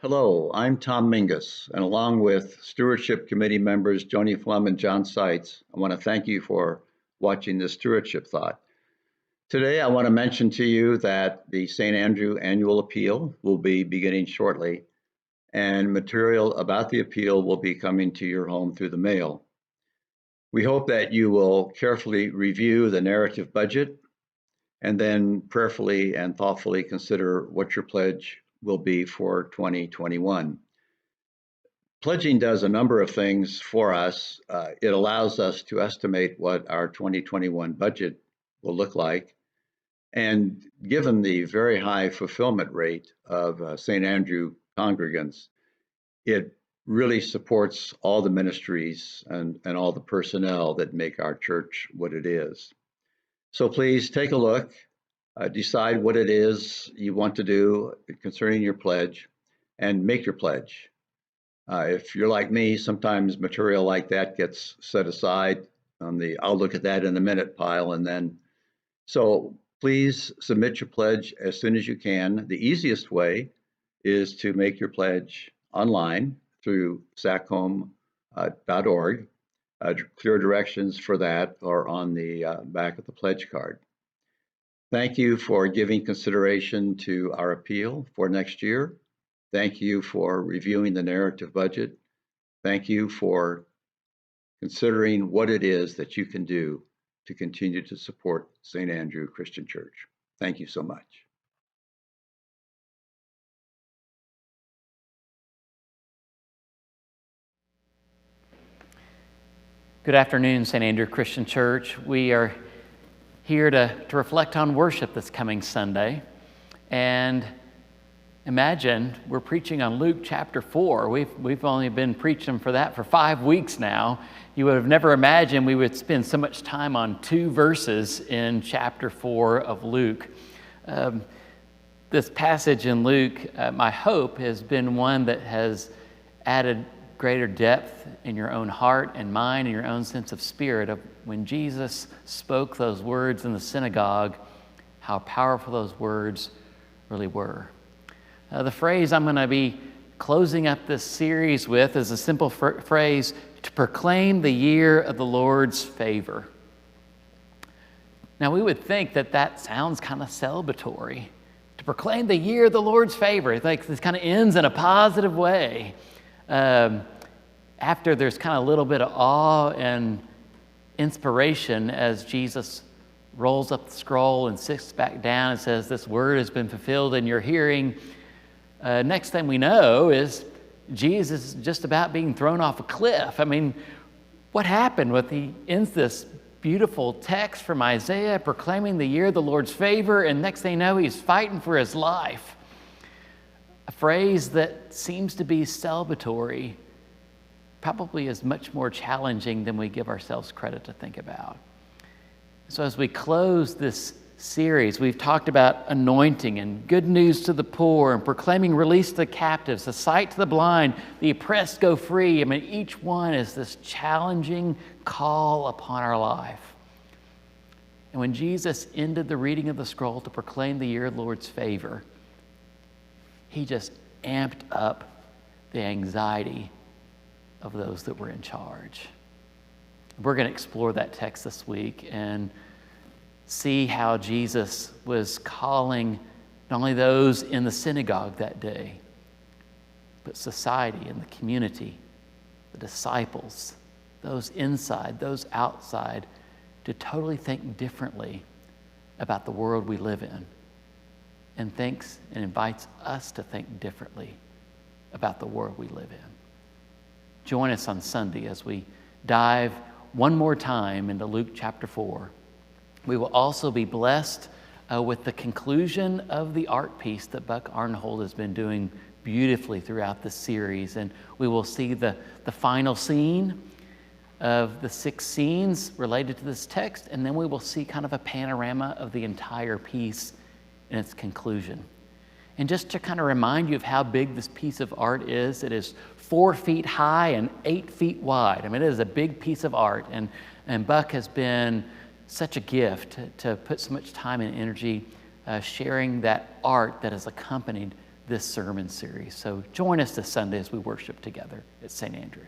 Hello, I'm Tom Mingus, and along with Stewardship Committee members Joni Flum and John Seitz, I want to thank you for watching this Stewardship Thought. Today, I want to mention to you that the St. Andrew Annual Appeal will be beginning shortly, and material about the appeal will be coming to your home through the mail. We hope that you will carefully review the narrative budget and then prayerfully and thoughtfully consider what your pledge will be for 2021. Pledging does a number of things for us. It allows us to estimate what our 2021 budget will look like. And given the very high fulfillment rate of St. Andrew congregants, it really supports all the ministries and all the personnel that make our church what it is. So please take a look, decide what it is you want to do concerning your pledge, and make your pledge. If you're like me, sometimes material like that gets set aside on the I'll look at that in a minute pile, and then so please submit your pledge as soon as you can. The easiest way is to make your pledge online through sacom.org. Clear directions for that are on the back of the pledge card. Thank you for giving consideration to our appeal for next year. Thank you for reviewing the narrative budget. Thank you for considering what it is that you can do to continue to support St. Andrew Christian Church. Thank you so much. Good afternoon, St. Andrew Christian Church. We are here to reflect on worship this coming Sunday. And imagine we're preaching on Luke chapter 4. We've only been preaching for 5 weeks now. You would have never imagined we would spend so much time on 2 verses in chapter 4 of Luke. This passage in Luke, my hope has been one that has added greater depth in your own heart and mind and your own sense of spirit of when Jesus spoke those words in the synagogue, how powerful those words really were. The phrase I'm going to be closing up this series with is a simple phrase, to proclaim the year of the Lord's favor. Now we would think that sounds kind of celebratory. To proclaim the year of the Lord's favor, like this kind of ends in a positive way. After there's kind of a little bit of awe and inspiration as Jesus rolls up the scroll and sits back down and says, this word has been fulfilled in your hearing. Next thing we know is Jesus is just about being thrown off a cliff. I mean, what happened with he ends this beautiful text from Isaiah proclaiming the year of the Lord's favor, and next thing you know, he's fighting for his life. A phrase that seems to be celebratory probably is much more challenging than we give ourselves credit to think about. So as we close this series, we've talked about anointing and good news to the poor and proclaiming release to the captives, the sight to the blind, the oppressed go free. I mean, each one is this challenging call upon our life. And when Jesus ended the reading of the scroll to proclaim the year of the Lord's favor, he just amped up the anxiety of those that were in charge. We're going to explore that text this week and see how Jesus was calling not only those in the synagogue that day, but society and the community, the disciples, those inside, those outside, to totally think differently about the world we live in, and thinks and invites us to think differently about the world we live in. Join us on Sunday as we dive one more time into Luke chapter 4. We will also be blessed with the conclusion of the art piece that Buck Arnhold has been doing beautifully throughout this series. And we will see the final scene of the 6 scenes related to this text, and then we will see kind of a panorama of the entire piece in its conclusion. And just to kind of remind you of how big this piece of art is, it is 4 feet high and 8 feet wide. I mean, it is a big piece of art, and Buck has been such a gift to put so much time and energy sharing that art that has accompanied this sermon series. So join us this Sunday as we worship together at St. Andrew.